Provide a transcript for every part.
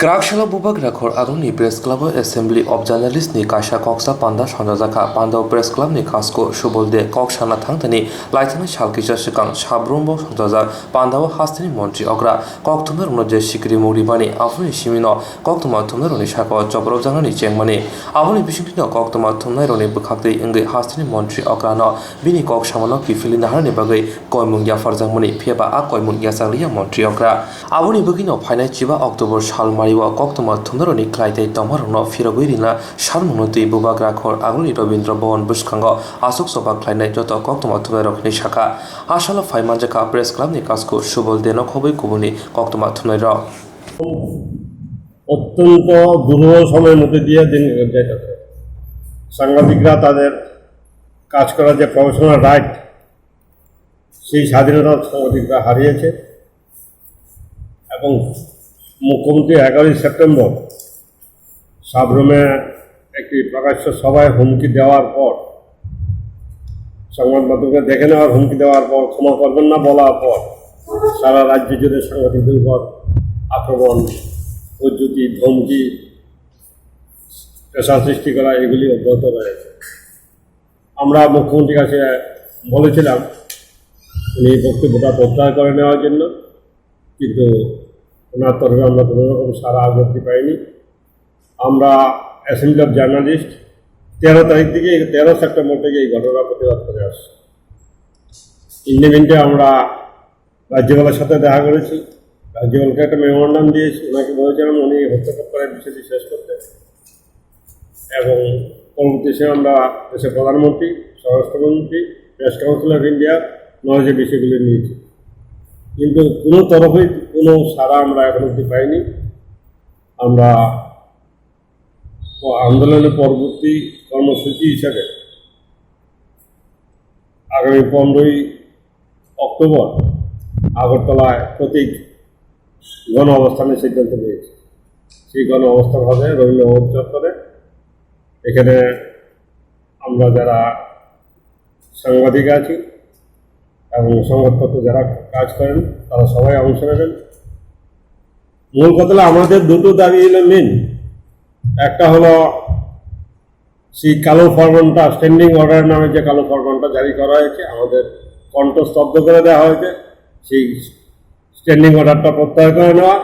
Grakshalo Bubak Rakhor Aruni Press Club Assembly of Journalists ni Kasha Koksa Panda Sonjaka Panda Press Club ni Kasko Shubolde Kokshana Thangtani Laitana Shalkisha Shikang Shabrumbo Sonjaza Panda Hastini Montri Ogra Koktumer Noje Shikri Muribani Afuni Shimino Koktuma Tumeroni Shako Jobro Janani Chengmani Avoni Bishino Koktuma Tumeroni Bukakti Ingi Hastini Montri Ograno Bini Kok Shamano Kifili Nahani Bagay Koimungia Farzamuni Pieba Akoimungia Salia Montri Ogra Avoni Bugino Pine Chiba October Shalma Mariwa Koktuma Tunderoni Klaite Tomarono Firogirina Sharmunuti Bubak Rakhor Aguni Robindra Bhavan Bushkango Asok Soba Klaine Joto Koktuma Tumerok Nishaka Ashala Faimanjaka Press Club ni Kasko Shubol Deno Khobui Kubuni Koktuma Tumero অত্যন্ত দুর্বল সময়ের মধ্যে দিয়ে দিন যাইতেছে সাংবাদিকরা তাদের কাজ করার যে প্রফেশনাল রাইট সেই স্বাধীনতা সাংবাদিকরা হারিয়েছে এবং মুখ্যমন্ত্রী 11 সেপ্টেম্বর সাবরুমে একটি প্রকাশ্য সভায় হুমকি দেওয়ার পর সংবাদ মাধ্যমকে দেখে নেওয়ার হুমকি দেওয়ার পর ক্ষমা করবেন না বলার পর সারা রাজ্য জুড়ে সাংবাদিকদের উপর আক্রমণ উজ্জুতি ধমকি পেশা সৃষ্টি করা এগুলি অব্যাহত রয়েছে। আমরা মুখ্যমন্ত্রীর কাছে বলেছিলাম উনি বক্তব্যটা প্রত্যাহার করে নেওয়ার জন্য, কিন্তু ওনার তরফে আমরা কোনো রকম সারা আপত্তি পাইনি। আমরা অ্যাসেম্বলি অফ জার্নালিস্ট 13 তারিখ থেকে 13 সেপ্টেম্বর থেকে এই ঘটনা প্রতিবাদ করে আসছি। ইন্ডিমেন্টে আমরা রাজ্যপালের সাথে দেখা করেছি, রাজ্যপালকে একটা মেমোরান্ডাম দিয়েছি, ওনাকে বলেছিলাম উনি হস্তক্ষেপ করার বিষয়টি শেষ করতে, এবং পরবর্তী সময়ে আমরা দেশের প্রধানমন্ত্রী, স্বরাষ্ট্রমন্ত্রী, প্রেস কাউন্সিল অফ ইন্ডিয়া যে বিষয়গুলি নিয়েছি, কিন্তু কোনো তরফেই কোনো সারা আমরা এখন অবধি পাইনি। আমরা আন্দোলনের পরবর্তী কর্মসূচি হিসাবে আগামী 15 অক্টোবর আগরতলায় প্রতীক গণ অবস্থানের সিদ্ধান্ত নিয়েছি। সেই গণ অবস্থান হবে রবীন্দ্র চত্বরে। এখানে আমরা যারা সাংবাদিক আছি এবং সংবাদপত্র যারা কাজ করেন তারা সবাই অংশ নেবেন। মূল কথা হলো আমাদের দুটো দাবি হলো মেন। একটা হলো সেই কালো ফরমানটা, স্ট্যান্ডিং অর্ডার নামে যে কালো ফরমানটা জারি করা হয়েছে, আমাদের কণ্ঠ স্তব্ধ করে দেওয়া হয়েছে, সেই স্ট্যান্ডিং অর্ডারটা প্রত্যাহার করে নেওয়া,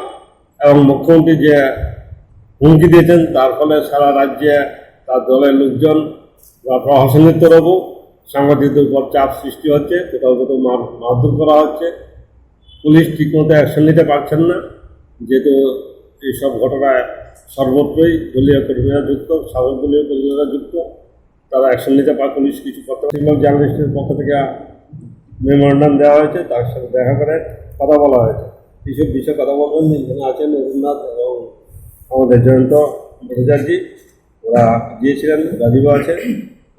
এবং মুখ্যমন্ত্রী যে হুমকি দিয়েছেন তার ফলে সারা রাজ্যে তার দলের লোকজন বা প্রশাসনের তরফও সাংবাদিকদের উপর চাপ সৃষ্টি হচ্ছে, কোথাও কোথাও মারধর করা হচ্ছে, পুলিশ ঠিকমতো অ্যাকশন নিতে পারছেন না, যেহেতু এইসব ঘটনায় সর্বত্রই দলীয় কর্মীরা যুক্ত, সর্বদলীয় কর্মীরা যুক্ত, তারা অ্যাকশন নিতে পারে, পুলিশ কিছু করতে পারে। জার্নালিস্টের পক্ষ থেকে মেমোরান্ডাম দেওয়া হয়েছে, তার সাথে দেখা করে কথা বলা হয়েছে। এইসব বিষয়ে কথা বলবেন এখানে আছেন রবীন্দ্রনাথ এবং আমাদের জয়ন্ত ভট্টাচার্য, ওরা গিয়েছিলেন, রাজীব আছে,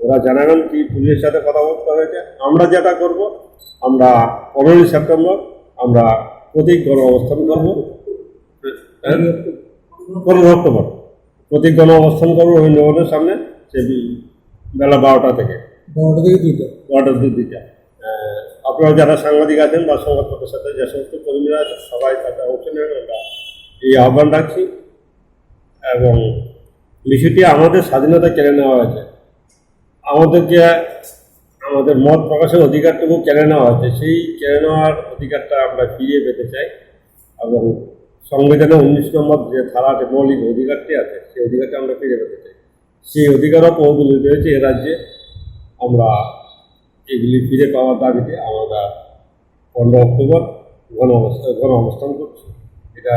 ওরা জানাবেন কি পুলিশের সাথে কথাবার্তা হয়েছে। আমরা যেটা করব, আমরা 15 সেপ্টেম্বর আমরা প্রতীক গণ অবস্থান করব, 15 অক্টোবর প্রতীক গণ অবস্থান করবো রবীন্দ্র ভবনের সামনে, সে বেলা 12টা থেকে 2টা। আপনারা যারা সাংবাদিক আছেন বা সংবাদপত্রের সাথে যে সমস্ত কর্মীরা আছেন সবাই তাতে অংশ নেবেন, আমরা এই আহ্বান রাখছি। এবং বিষয়টি আমাদের স্বাধীনতা কেড়ে নেওয়া হয়েছে, আমাদেরকে আমাদের মত প্রকাশের অধিকারটুকু কেড়ে নেওয়া হয়েছে, সেই কেড়ে নেওয়ার অধিকারটা আমরা ফিরিয়ে পেতে চাই। এবং সংবিধানে 19 নম্বর যে ধারাতে মৌলিক অধিকারটি আছে, সেই অধিকারটা আমরা ফিরে পেতে চাই। সেই অধিকারও প্রবর্তিত হয়েছে এ রাজ্যে। আমরা এগুলি ফিরে পাওয়ার দাবিতে আমরা 15 অক্টোবর গণ অবস্থান করছি। এটা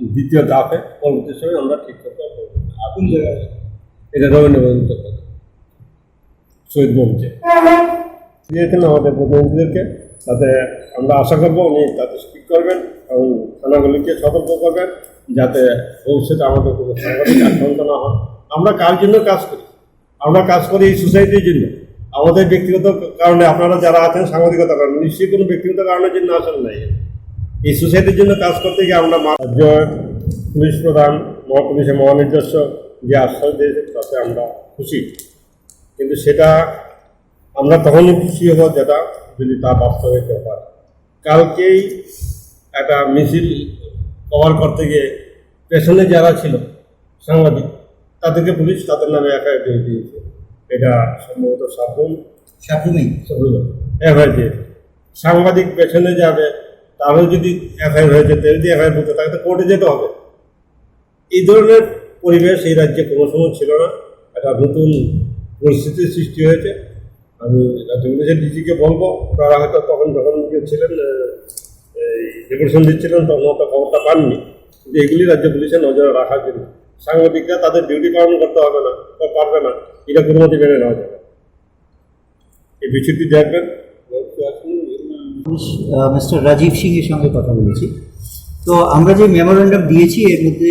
দ্বিতীয় ধাপে, পরবর্তী সময় আমরা ঠিক করতে পারবো। কোন জায়গায়? এটা রবীন্দ্র শহীদ মঞ্চে দিয়েছেন আমাদের প্রতিনিধিদেরকে, তাতে আমরা আশা করবো উনি তাতে ঠিক করবেন এবং থানাগুলিকে সতর্ক করবেন যাতে ভবিষ্যতে আমাদের কোনো সাংবাদিক আক্রান্ত না হয়। আমরা কার জন্য কাজ করি? আমরা কাজ করি এই সোসাইটির জন্য। আমাদের ব্যক্তিগত কারণে, আপনারা যারা আছেন সাংবাদিকতা কারণে, নিশ্চয়ই কোনো ব্যক্তিগত কারণের জন্য আসেন নাই। এই সোসাইটির জন্য কাজ করতে গিয়ে আমরা রাজ্য পুলিশ প্রধান, মহাপুলিশের মহানির্দেশক যে আশ্বাস দিয়েছে তাতে আমরা খুশি, কিন্তু সেটা আমরা তখনই খুশি হব যেটা যদি তা বাস্তবায়িত হয়। কালকেই একটা মিছিল কভার করতে গিয়ে পেছনে যারা ছিল সাংবাদিক তাদেরকে পুলিশ তাদের নামে এফআইআর দিয়ে দিয়েছে। এটা সম্ভবত সাবরুমে এফআইআর দিয়েছে। সাংবাদিক পেছনে যাবে, তাহলে যদি এফআইআর হয়েছে, তাহলে যদি এফআইআর বলতে তাকে তো কোর্টে যেতে হবে। এই ধরনের পরিবেশ এই রাজ্যে কোনো সময় ছিল না। একটা নতুন পরিস্থিতির সৃষ্টি হয়েছে। আমি রাজ্য পুলিশের ডিজিকে বলবো, তারা হয়তো তখন যখন ছিলেন ডেপুটেশন দিচ্ছিলেন তখন অত খবরটা পাননি, কিন্তু এগুলি রাজ্য পুলিশের নজরে রাখার জন্য সাংবাদিকরা তাদের ডিউটি পালন করতে হবে না বা পারবে না, এটা কোনো মতে মেনে নেওয়া যাবে। এই বিষয়টি দেখবেন। মিস্টার রাজীব সিং এর সঙ্গে কথা বলেছি। তো আমরা যে মেমোরেন্ডাম দিয়েছি এর মধ্যে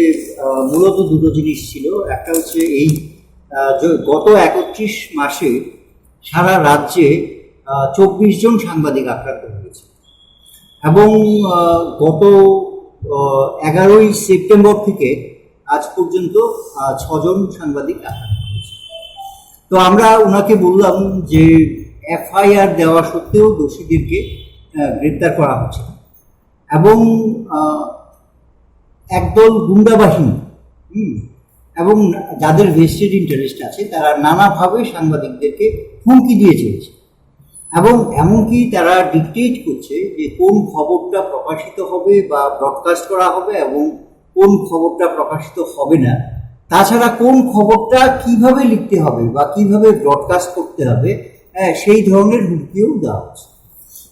মূলত দুটো জিনিস ছিল। একটা হচ্ছে এই গত 31 মাসে সারা রাজ্যে 24 জন সাংবাদিক আক্রান্ত হয়েছে এবং গত 11ই সেপ্টেম্বর থেকে আজ পর্যন্ত 6 জন সাংবাদিক আক্রান্ত হয়েছে। তো আমরা ওনাকে বললাম যে এফআইআর দেওয়া সত্ত্বেও দোষীদেরকে গ্রেপ্তার করা হচ্ছে না এবং একদল গুন্ডা বাহিনী এবং যাদের ভেস্টেড ইন্টারেস্ট আছে তারা নানাভাবে সাংবাদিকদেরকে হুমকি দিয়ে চলেছে এবং এমনকি তারা ডিকটেট করছে যে কোন খবরটা প্রকাশিত হবে বা ব্রডকাস্ট করা হবে এবং কোন খবরটা প্রকাশিত হবে না। তাছাড়া কোন খবরটা কিভাবে লিখতে হবে বা কিভাবে ব্রডকাস্ট করতে হবে সেই ধরনের হুমকিও দেওয়া হচ্ছে।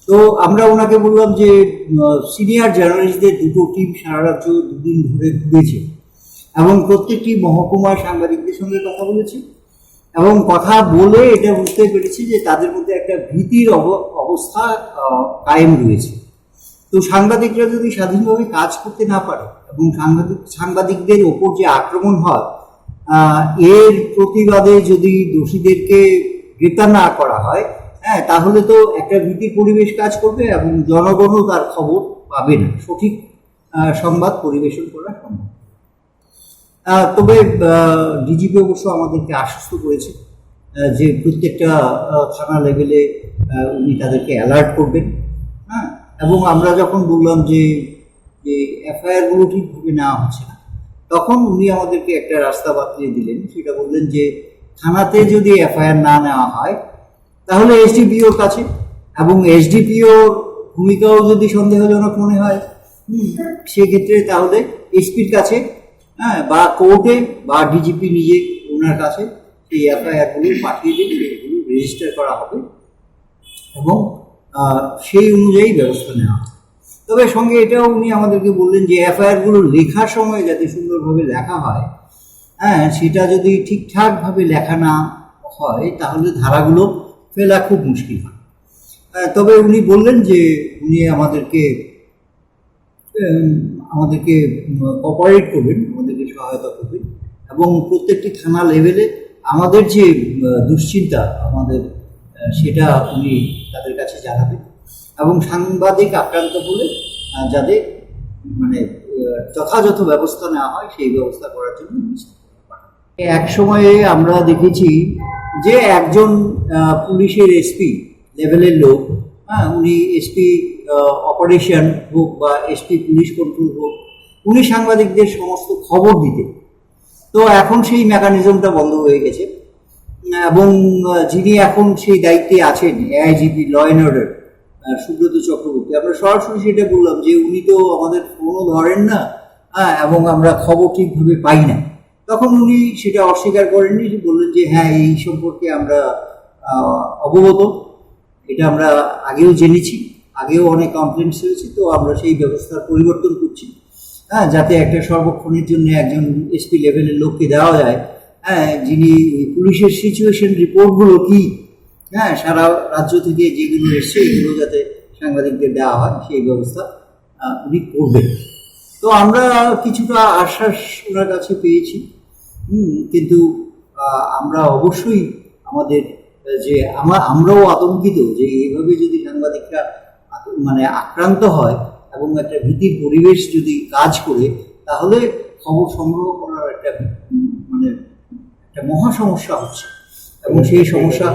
তো আমরা ওনাকে বললাম যে সিনিয়র জার্নালিস্টদের দুটো টিম সারা রাজ্য 2 দিন ধরে ঘুরেছে এবং প্রত্যেকটি মহকুমার সাংবাদিকদের সঙ্গে কথা বলেছি এবং কথা বলে এটা বুঝতে পেরেছি যে তাদের মধ্যে একটা ভীতির অবস্থা কায়েম রয়েছে। তো সাংবাদিকরা যদি স্বাধীনভাবে কাজ করতে না পারে এবং সাংবাদিকদের ওপর যে আক্রমণ হয় এর প্রতিবাদে যদি দোষীদেরকে গ্রেপ্তার না করা হয়, তাহলে তো একটা ভীতির পরিবেশ কাজ করবে এবং জনগণও তার খবর পাবে না, সঠিক সংবাদ পরিবেশন করা সম্ভব। তবে ডিজিপি অবশ্য আমাদেরকে আশ্বস্ত করেছে যে প্রত্যেকটা থানা লেভেলে উনি তাদেরকে অ্যালার্ট করবেন। এবং আমরা যখন বললাম যে এফআইআরগুলো ঠিকভাবে নেওয়া হচ্ছে না, তখন উনি আমাদেরকে একটা রাস্তা বাতলে দিলেন। সেটা বললেন যে থানাতে যদি এফআইআর না নেওয়া হয় তাহলে এসডিপিওর কাছে, এবং এসডিপিওর ভূমিকাও যদি সন্দেহজনক মনে হয় সেক্ষেত্রে তাহলে এসপির কাছে বা কোর্টে বা ডিজিপি নিজে ওনার কাছে সেই এফআইআরগুলো পাঠিয়ে দিলে এগুলো রেজিস্টার করা হবে এবং সেই অনুযায়ী ব্যবস্থা নেওয়া হবে। তবে সঙ্গে এটাও উনি আমাদেরকে বললেন যে এফআইআরগুলো লেখার সময় যাতে সুন্দরভাবে লেখা হয়, সেটা যদি ঠিকঠাকভাবে লেখা না হয় তাহলে ধারাগুলো ফেলা খুব মুশকিল হয়। তবে উনি বললেন যে উনি আমাদেরকে কোঅপারেট করবেন, আমাদেরকে সহায়তা করবেন এবং প্রত্যেকটি থানা লেভেলে আমাদের যে দুশ্চিন্তা সেটা উনি তাদের কাছে জানাবেন এবং সাংবাদিক আক্রান্ত হলে যাতে যথাযথ ব্যবস্থা নেওয়া হয় সেই ব্যবস্থা করার জন্য এক সময়ে আমরা দেখেছি যে একজন পুলিশের এসপি লেভেলের লোক, উনি এসপি অপারেশন হোক বা এসপি পুলিশ কন্ট্রোল হোক, উনি সাংবাদিকদের সমস্ত খবর দিতেন। তো এখন সেই মেকানিজমটা বন্ধ হয়ে গেছে এবং যিনি এখন সেই দায়িত্বে আছেন AIGP law and order Subrata Chakraborty, আমরা সরাসরি সেটা বললাম যে উনি তো আমাদের ফোনও ধরেন না এবং আমরা খবর ঠিকভাবে পাই না। তখন উনি সেটা অস্বীকার করেননি, বললেন যে হ্যাঁ এই সম্পর্কে আমরা অবগত, এটা আমরা আগেও জেনেছি, আগেও অনেক কমপ্লেন্টস হয়েছে, তো আমরা সেই ব্যবস্থার পরিবর্তন করছি যাতে একটা সর্বক্ষণের জন্য একজন এসপি লেভেলের লোককে দেওয়া যায় যিনি পুলিশের সিচুয়েশন রিপোর্টগুলো কি সারা রাজ্য থেকে যেগুলো এসছে এগুলো যাতে সাংবাদিকদের দেওয়া হয় সেই ব্যবস্থা উনি করবেন। তো আমরা কিছুটা আশ্বাস ওনার কাছে পেয়েছি, কিন্তু আমরা অবশ্যই আমরাও আতঙ্কিত যে এইভাবে যদি সাংবাদিকরা আক্রান্ত হয় এবং একটা ভীতির পরিবেশ যদি কাজ করে তাহলে খবর সংগ্রহ করার একটা মহা সমস্যা হচ্ছে এবং সেই সমস্যা